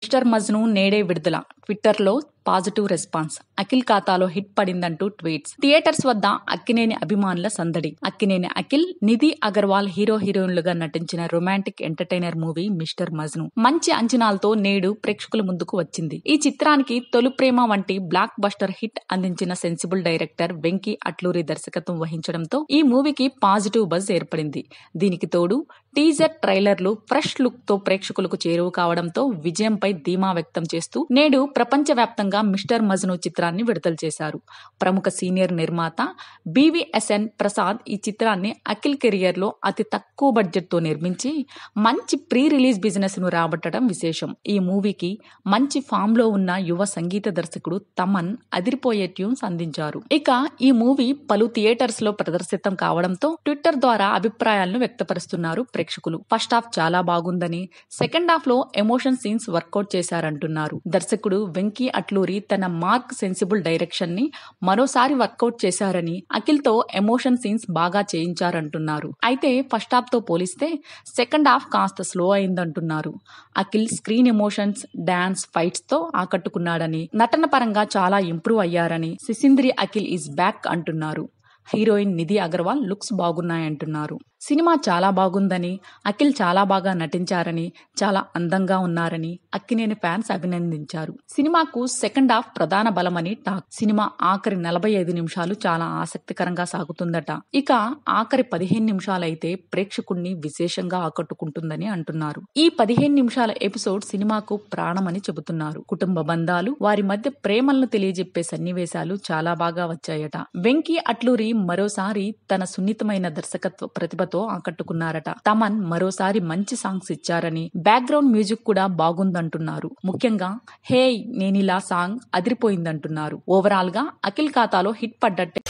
Mister Majnu నేడే విడుదల. ట్విట్టర్లో పాజిటివ్ రెస్పాన్స్. అఖిల్ ఖాతాలో హిట్ పడిందంటూ ట్వీట్స్. థియేటర్స్ వద్ద అక్కినేని అభిమానుల సందడి. అక్కినేని అఖిల్, నిధి అగర్వాల్ హీరోయిన్లుగా నటించిన romantic entertainer movie mister Majnu మంచి అంచనాలతో నేడు ప్రేక్షకుల ముందుకు వచ్చింది. ఈ చిత్రానికి తొలి ప్రేమ వంటి బ్లాక్ బస్టర్ హిట్ అందించిన సెన్సిబుల్ డైరెక్టర్ వెంకీ అట్లూరి దర్శకత్వం వహించడంతో ఈ మూవీకి పాజిటివ్ బజ్ ఏర్పడింది. దీనికి తోడు టీజర్, ట్రైలర్లు ఫ్రెష్ లుక్ తో ప్రేక్షకులకు చేరువ కావడంతో విజయంపై ధీమా వ్యక్తం చేస్తూ నేడు ప్రపంచవ్యాప్తంగా మిస్టర్ మజ్ను చిత్రాన్ని విడుదల చేశారు. ప్రముఖ సీనియర్ నిర్మాత BVSN ప్రసాద్ ఈ చిత్రాన్ని అఖిల్ కెరియర్ లో అతి తక్కువ బడ్జెట్ తో నిర్మించి మంచి ప్రీ రిలీజ్ బిజినెస్ ను రాబట్టడం విశేషం. ఈ మూవీకి మంచి ఫామ్ లో ఉన్న యువ సంగీత దర్శకుడు తమన్ అదిరిపోయే ట్యూన్స్ అందించారు. ఇక ఈ మూవీ పలు థియేటర్స్ లో ప్రదర్శితం కావడంతో ట్విట్టర్ ద్వారా అభిప్రాయాలను వ్యక్తపరుస్తున్నారు ప్రేక్షకులు. ఫస్ట్ హాఫ్ చాలా బాగుందని, సెకండ్ హాఫ్ లో ఎమోషన్ సీన్స్ వర్కౌట్ చేశారంటున్నారు. దర్శకుడు వెంకీ అట్లూరి తన మార్క్ సెన్సిబుల్ డైరెక్షన్ ని మరోసారి వర్కౌట్ చేశారని, అఖిల్ తో ఎమోషన్ సీన్స్ బాగా చేయించారంటున్నారు. అయితే ఫస్ట్ హాఫ్ తో పోలిస్తే సెకండ్ హాఫ్ కాస్త స్లో అయిందంటున్నారు. Akhil screen emotions, dance, fights తో ఆకట్టుకున్నాడని, నటన పరంగా చాలా ఇంప్రూవ్ అయ్యారని, సిసింద్రి అఖిల్ ఈజ్ బ్యాక్ అంటున్నారు. హీరోయిన్ నిధి అగర్వాల్ లుక్స్ బాగున్నాయంటున్నారు. సినిమా చాలా బాగుందని, అఖిల్ చాలా బాగా నటించారని, చాలా అందంగా ఉన్నారని అక్కినేని ఫ్యాన్స్ అభినందించారు. సినిమాకు సెకండ్ హాఫ్ ప్రధాన బలమని టాక్. సినిమా ఆఖరి 45 నిమిషాలు చాలా ఆసక్తికరంగా సాగుతుందట. ఇక ఆఖరి 15 నిమిషాలైతే ప్రేక్షకుణ్ణి విశేషంగా ఆకట్టుకుంటుందని అంటున్నారు. ఈ 15 నిమిషాల ఎపిసోడ్ సినిమాకు ప్రాణమని చెబుతున్నారు. కుటుంబ బంధాలు, వారి మధ్య ప్రేమలను తెలియజెప్పే సన్నివేశాలు చాలా బాగా వచ్చాయట. వెంకీ అట్లూరి మరోసారి తన సున్నితమైన దర్శకత్వ ప్రతిభతో ఆకట్టుకున్నారట. తమన్ మరోసారి మంచి సాంగ్స్ ఇచ్చారని, బ్యాక్గ్రౌండ్ మ్యూజిక్ కూడా బాగుందంటున్నారు. ముఖ్యంగా హే నేనిలా సాంగ్ అదిరిపోయిందంటున్నారు. ఓవరాల్ గా అఖిల్ ఖాతాలో హిట్ పడ్డట్టే.